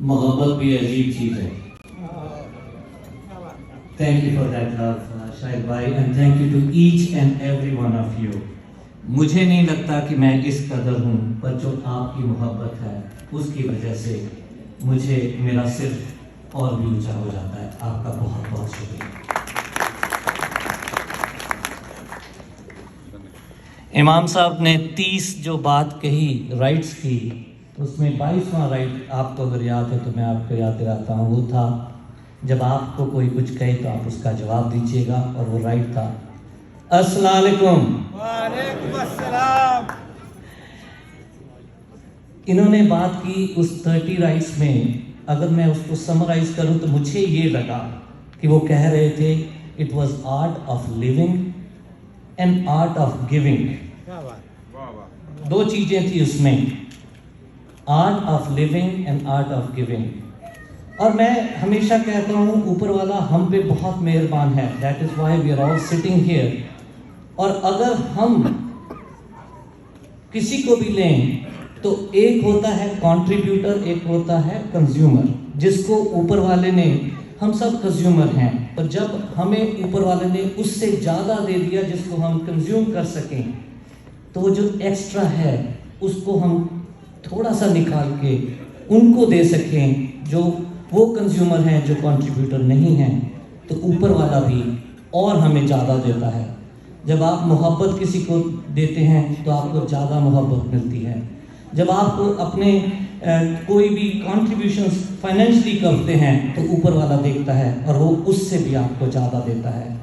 محبت بھی عجیب چیز ہے. Thank you for that love, شاہد بھائی, and thank you to each and every one of you. مجھے نہیں لگتا کہ میں اس قدر ہوں, پر جو آپ کی محبت ہے اس کی وجہ سے مجھے میرا صرف اور بھی اونچا ہو جاتا ہے. آپ کا بہت بہت شکریہ. امام صاحب نے 30 جو بات کہی رائٹس کی, اس میں 22واں رائٹ آپ کو اگر یاد ہے تو میں آپ کو یاد دلاتا ہوں. وہ تھا جب آپ کو کوئی کچھ کہے تو آپ اس کا جواب دیجیے گا, اور وہ رائٹ تھا السلام علیکم. وعلیکم السلام. انہوں نے بات کی اس 30 رائٹس میں, اگر میں اس کو سمرائز کروں تو مجھے یہ لگا کہ وہ کہہ رہے تھے it was art of living and art of giving. دو چیزیں تھیں اس میں, art of living and art of giving. اور میں ہمیشہ کہتا ہوں اوپر والا ہم پہ بہت مہربان ہے. That is why we are all sitting here. اور اگر ہم کسی کو بھی لیں تو ایک ہوتا ہے کنٹریبیوٹر, ایک ہوتا ہے کنزیومر, جس کو اوپر والے نے, ہم سب کنزیومر ہیں, اور جب ہمیں اوپر والے نے اس سے زیادہ دے دیا جس کو ہم کنزیوم کر سکیں, تو وہ جو ایکسٹرا ہے اس کو ہم تھوڑا سا نکال کے ان کو دے سکیں جو وہ کنزیومر ہیں, جو کنٹریبیوٹر نہیں ہیں. تو اوپر والا بھی اور ہمیں زیادہ دیتا ہے. جب آپ محبت کسی کو دیتے ہیں تو آپ کو زیادہ محبت ملتی ہے. جب آپ کو اپنے کوئی بھی کنٹریبیوشنز فائنینشلی کرتے ہیں تو اوپر والا دیکھتا ہے اور وہ اس سے بھی آپ کو زیادہ دیتا ہے.